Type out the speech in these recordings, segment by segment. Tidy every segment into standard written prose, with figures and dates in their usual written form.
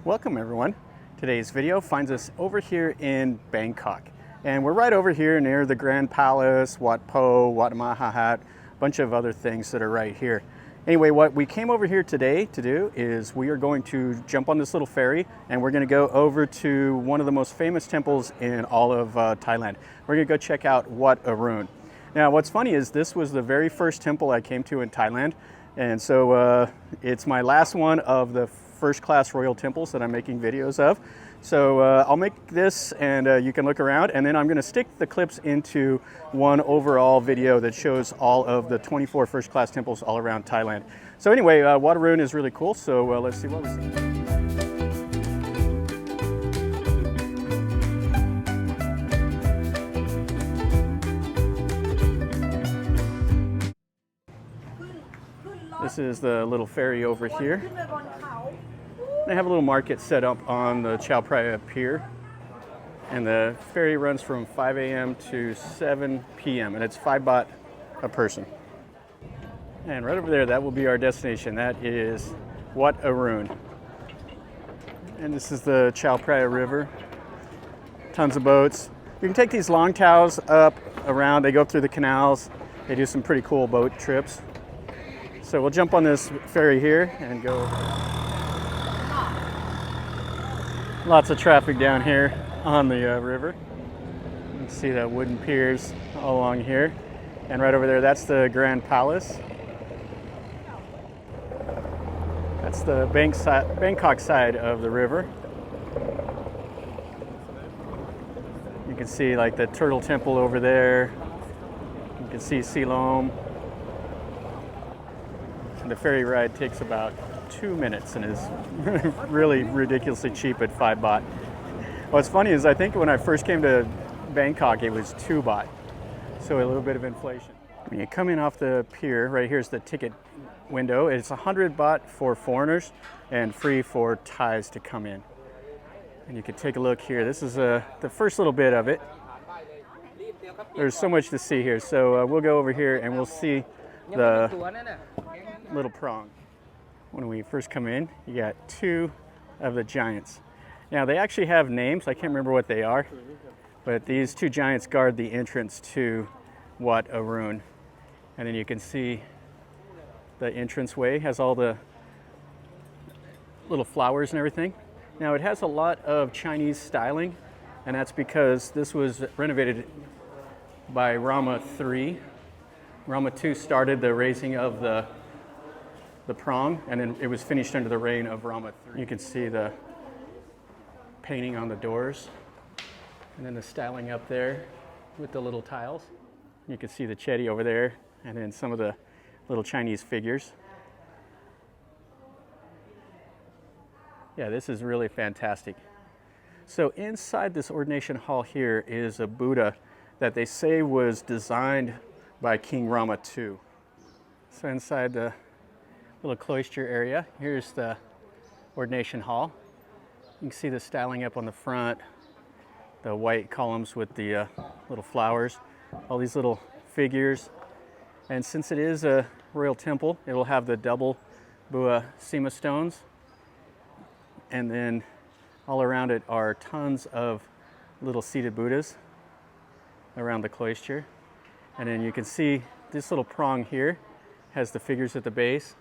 Welcome everyone. Today's video finds us over here in Bangkok. And we're right over here near the Grand Palace, Wat Po, Wat Makok, a bunch of other things that are right here. Anyway, what we came over here today to do is we are going to jump on this little ferry and we're going to go over to one of the most famous temples in all of Thailand. We're going to go check out Wat Arun. Now what's funny is this was the very first temple I came to in Thailand, and so it's my last one of the first-class royal temples that I'm making videos of. So I'll make this and you can look around, and then I'm going to stick the clips into one overall video that shows all of the 24 first-class temples all around Thailand. So anyway, Wat Arun is really cool, so let's see what we see. This is the little ferry over here. They have a little market set up on the Chao Phraya Pier, and the ferry runs from 5 a.m. to 7 p.m. and it's 5 baht a person. And right over there, that will be our destination. That is Wat Arun. And this is the Chao Phraya River. Tons of boats. You can take these long tows up around. They go through the canals. They do some pretty cool boat trips. So we'll jump on this ferry here and go. Lots of traffic down here on the river. You can see the wooden piers all along here. And right over there, that's the Grand Palace. That's the Bangkok side of the river. You can see like the Turtle Temple over there. You can see Siloam. And the ferry ride takes about 2 minutes and is really ridiculously cheap at 5 baht. What's funny is I think when I first came to Bangkok it was 2 baht, so a little bit of inflation. When you come in off the pier, right here's the ticket window. It's 100 baht for foreigners and free for Thais to come in. And you can take a look here. This is the first little bit of it. There's so much to see here, so we'll go over here and we'll see the little prang. When we first come in, you got 2 of the giants. Now they actually have names, I can't remember what they are, but these 2 giants guard the entrance to Wat Arun. And then you can see the entranceway has all the little flowers and everything. Now it has a lot of Chinese styling, and that's because this was renovated by Rama III. Rama II started the raising of the prang, and then it was finished under the reign of Rama III. You can see the painting on the doors, and then the styling up there with the little tiles. You can see the chetty over there, and then some of the little Chinese figures. Yeah, this is really fantastic. So inside this ordination hall here is a Buddha that they say was designed by King Rama II. So inside the little cloister area, here's the ordination hall. You can see the styling up on the front, the white columns with the little flowers, all these little figures. And since it is a royal temple, it will have the double Bua Sima stones. And then all around it are tons of little seated Buddhas around the cloister. And then you can see this little prang here has the figures at the base.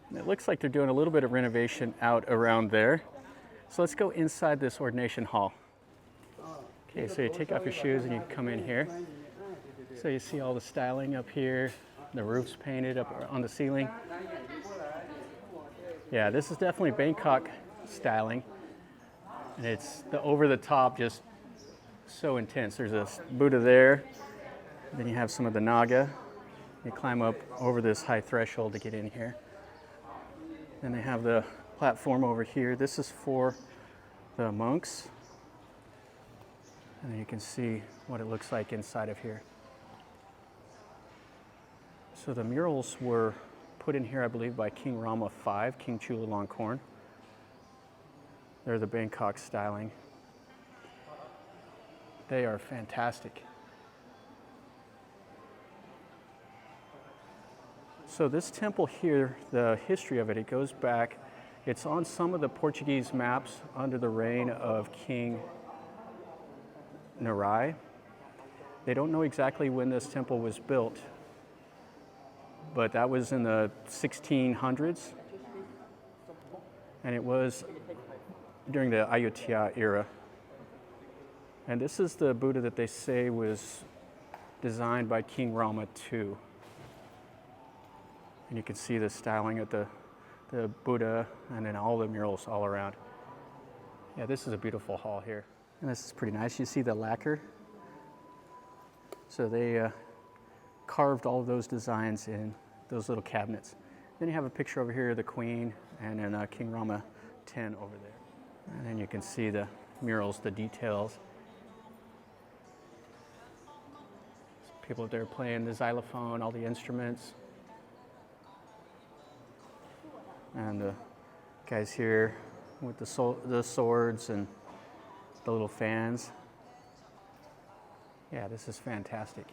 And it looks like they're doing a little bit of renovation out around there. So let's go inside this ordination hall. Okay, so you take off your shoes and you come in here. So you see all the styling up here, the roof's painted up on the ceiling. Yeah, this is definitely Bangkok styling. And it's the over the top, just so intense. There's a Buddha there. Then you have some of the Naga. You climb up over this high threshold to get in here. Then they have the platform over here. This is for the monks. And you can see what it looks like inside of here. So the murals were put in here, I believe, by King Rama V, King Chulalongkorn. They're the Bangkok styling. They are fantastic. So this temple here, the history of it, it goes back, it's on some of the Portuguese maps under the reign of King Narai. They don't know exactly when this temple was built, but that was in the 1600s, and it was during the Ayutthaya era. And this is the Buddha that they say was designed by King Rama II. And you can see the styling of the Buddha and then all the murals all around. Yeah, this is a beautiful hall here. And this is pretty nice. You see the lacquer? So they carved all of those designs in those little cabinets. Then you have a picture over here of the Queen and then King Rama X over there. And then you can see the murals, the details. People up there playing the xylophone, all the instruments. And the guys here with the swords and the little fans. Yeah, this is fantastic.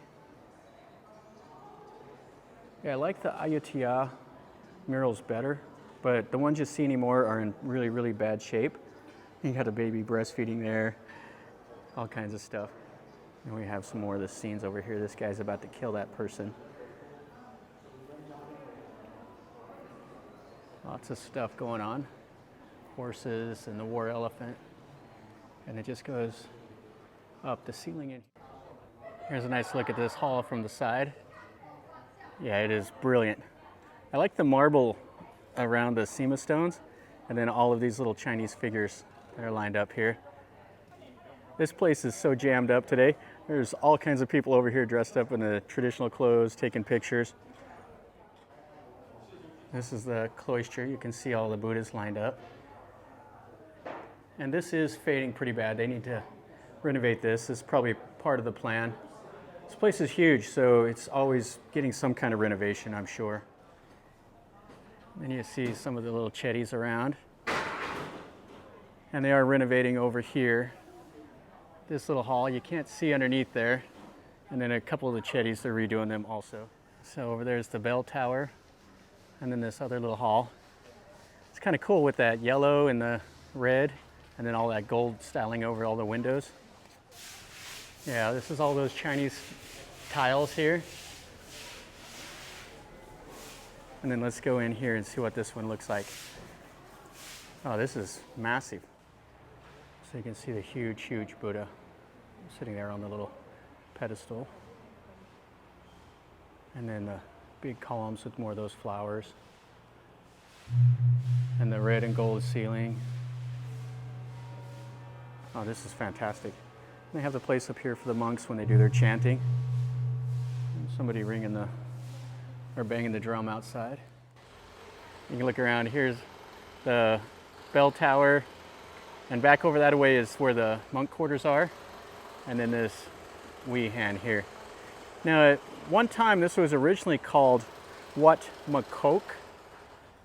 Yeah, I like the Ayutthaya murals better, but the ones you see anymore are in really, really bad shape. You got a baby breastfeeding there, all kinds of stuff. And we have some more of the scenes over here. This guy's about to kill that person. Lots of stuff going on. Horses and the war elephant. And it just goes up the ceiling in. Here's a nice look at this hall from the side. Yeah, it is brilliant. I like the marble around the Sima stones and then all of these little Chinese figures that are lined up here. This place is so jammed up today. There's all kinds of people over here dressed up in the traditional clothes, taking pictures. This is the cloister. You can see all the Buddhas lined up. And this is fading pretty bad. They need to renovate this. This is probably part of the plan. This place is huge, so it's always getting some kind of renovation, I'm sure. Then you see some of the little chetties around. And they are renovating over here. This little hall, you can't see underneath there. And then a couple of the chetties, they're redoing them also. So over there's the bell tower. And then this other little hall. It's kind of cool with that yellow and the red, and then all that gold styling over all the windows. Yeah, this is all those Chinese tiles here. And then let's go in here and see what this one looks like. Oh, this is massive. So you can see the huge, huge Buddha sitting there on the little pedestal. And then the big columns with more of those flowers. And the red and gold ceiling. Oh, this is fantastic. They have the place up here for the monks when they do their chanting. And somebody ringing or banging the drum outside. You can look around. Here's the bell tower. And back over that way is where the monk quarters are. And then this Wihan here. Now, at one time, this was originally called Wat Makok.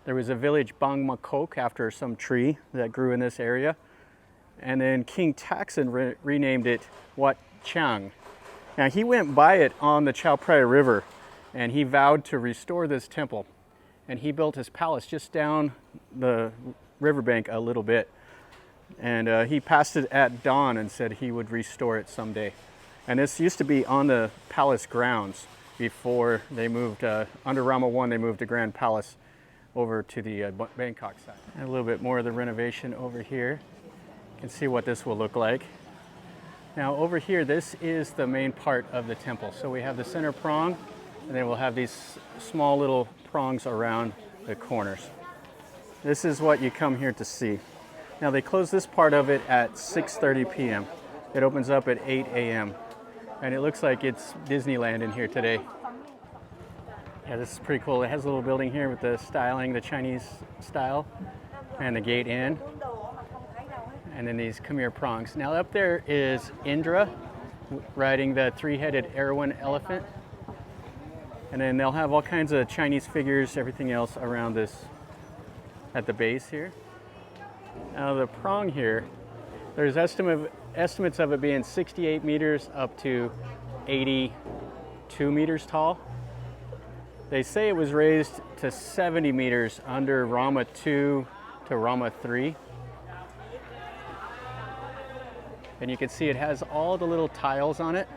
There was a village, Bang Makok, after some tree that grew in this area. And then King Taksin renamed it Wat Chaeng. Now, he went by it on the Chao Phraya River, and he vowed to restore this temple. And he built his palace just down the riverbank a little bit. And he passed it at dawn and said he would restore it someday. And this used to be on the palace grounds before they moved, under Rama I, they moved the Grand Palace over to the Bangkok side. And a little bit more of the renovation over here. You can see what this will look like. Now over here, this is the main part of the temple. So we have the center prong, and then we'll have these small little prongs around the corners. This is what you come here to see. Now they close this part of it at 6:30 p.m. It opens up at 8 a.m. And it looks like it's Disneyland in here today. Yeah, this is pretty cool. It has a little building here with the styling, the Chinese style, and the gate in. And then these Khmer prongs. Now up there is Indra riding the three-headed Arun elephant. And then they'll have all kinds of Chinese figures, everything else around this at the base here. Now the prong here, there's estimates of it being 68 meters up to 82 meters tall. They say it was raised to 70 meters under Rama II to Rama III. And you can see it has all the little tiles on it.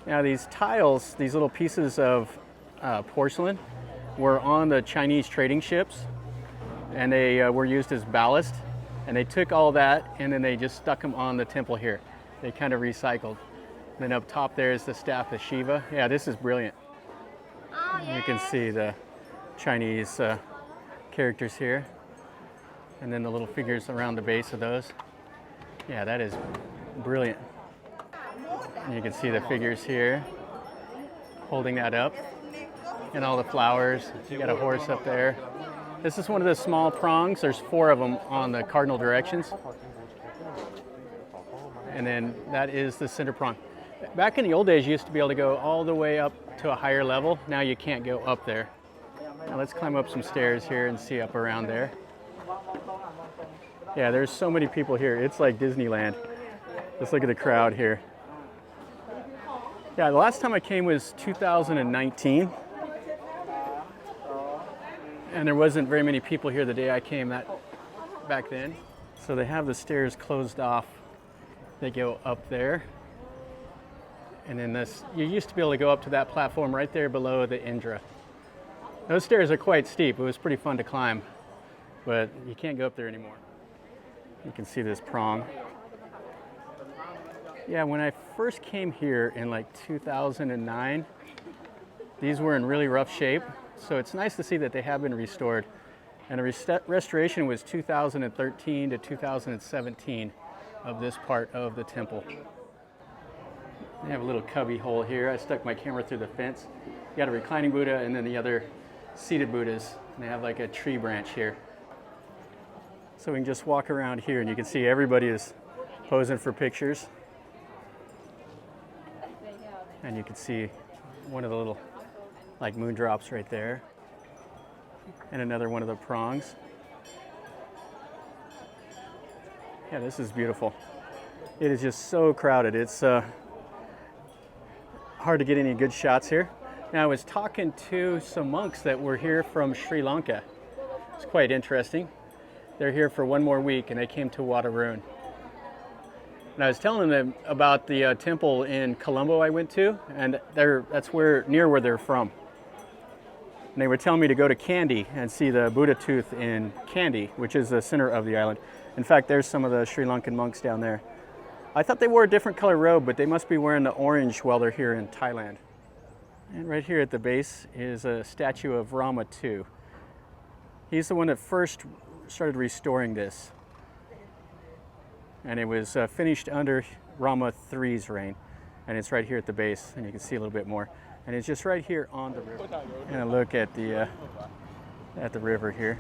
Now these tiles, these little pieces of porcelain, were on the Chinese trading ships, and they were used as ballast. And they took all that and then they just stuck them on the temple here. They kind of recycled. And then up top there is the staff of Shiva. Yeah, this is brilliant. You can see the Chinese characters here. And then the little figures around the base of those. Yeah, that is brilliant. And you can see the figures here holding that up. And all the flowers. You got a horse up there. This is one of the small prongs. There's 4 of them on the cardinal directions. And then that is the center prong. Back in the old days, you used to be able to go all the way up to a higher level. Now you can't go up there. Now let's climb up some stairs here and see up around there. Yeah, there's so many people here. It's like Disneyland. Just look at the crowd here. Yeah, the last time I came was 2019. And there wasn't very many people here the day I came back then. So they have the stairs closed off. They go up there. And then this, you used to be able to go up to that platform right there below the Indra. Those stairs are quite steep. It was pretty fun to climb, but you can't go up there anymore. You can see this prong. Yeah, when I first came here in like 2009, these were in really rough shape. So it's nice to see that they have been restored. And the restoration was 2013 to 2017 of this part of the temple. They have a little cubby hole here. I stuck my camera through the fence. You got a reclining Buddha and then the other seated Buddhas. And they have like a tree branch here. So we can just walk around here and you can see everybody is posing for pictures. And you can see one of the little like moon drops right there. And another one of the prongs. Yeah, this is beautiful. It is just so crowded. It's hard to get any good shots here. Now I was talking to some monks that were here from Sri Lanka. It's quite interesting. They're here for 1 more week and they came to Wat Arun. And I was telling them about the temple in Colombo I went to, and that's near where they're from. And they were telling me to go to Kandy and see the Buddha tooth in Kandy, which is the center of the island. In fact, there's some of the Sri Lankan monks down there. I thought they wore a different color robe, but they must be wearing the orange while they're here in Thailand. And right here at the base is a statue of Rama II. He's the one that first started restoring this. And it was finished under Rama III's reign. And it's right here at the base, and you can see a little bit more. And it's just right here on the river. And a look at the river here.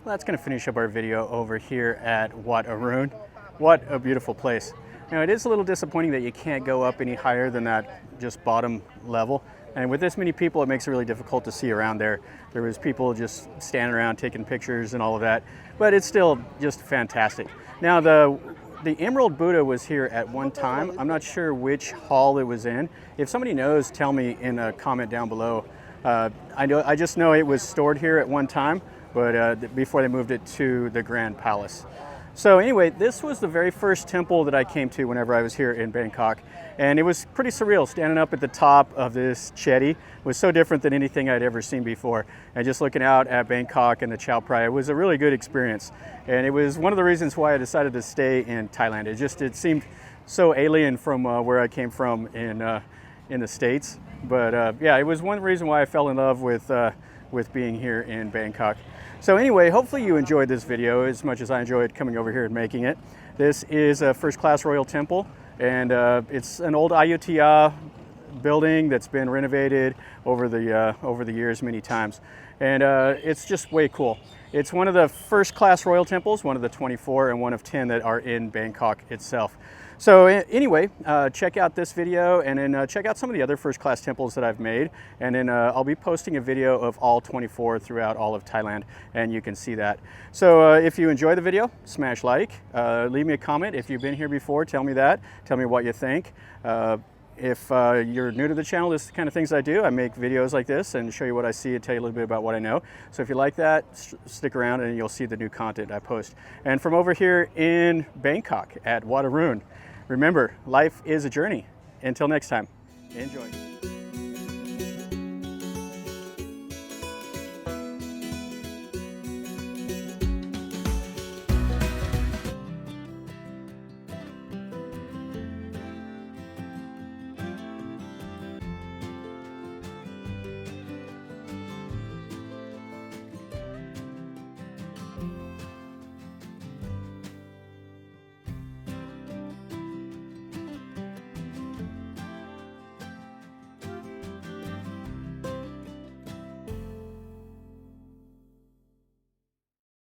Well, that's going to finish up our video over here at Wat Arun. What a beautiful place. Now it is a little disappointing that you can't go up any higher than that just bottom level. And with this many people, it makes it really difficult to see around there. There was people just standing around taking pictures and all of that, but it's still just fantastic. Now the Emerald Buddha was here at one time. I'm not sure which hall it was in. If somebody knows, tell me in a comment down below. I just know it was stored here at one time, but before they moved it to the Grand Palace. So anyway, this was the very first temple that I came to whenever I was here in Bangkok. And it was pretty surreal standing up at the top of this chetty. It was so different than anything I'd ever seen before. And just looking out at Bangkok and the Chao Phraya, it was a really good experience. And it was one of the reasons why I decided to stay in Thailand. It seemed so alien from where I came from in the States. But yeah, it was one reason why I fell in love with being here in Bangkok. So anyway, hopefully you enjoyed this video as much as I enjoyed coming over here and making it. This is a first-class royal temple, and it's an old Ayutthaya building that's been renovated over the years many times, and it's just way cool. It's one of the first-class royal temples, one of the 24 and one of 10 that are in Bangkok itself. So anyway, check out this video and then check out some of the other first-class temples that I've made. And then I'll be posting a video of all 24 throughout all of Thailand, and you can see that. So if you enjoy the video, smash like. Leave me a comment if you've been here before. Tell me that. Tell me what you think. If you're new to the channel, this is the kind of things I do. I make videos like this and show you what I see and tell you a little bit about what I know. So if you like that, stick around and you'll see the new content I post. And from over here in Bangkok at Wat Arun, remember, life is a journey. Until next time, enjoy.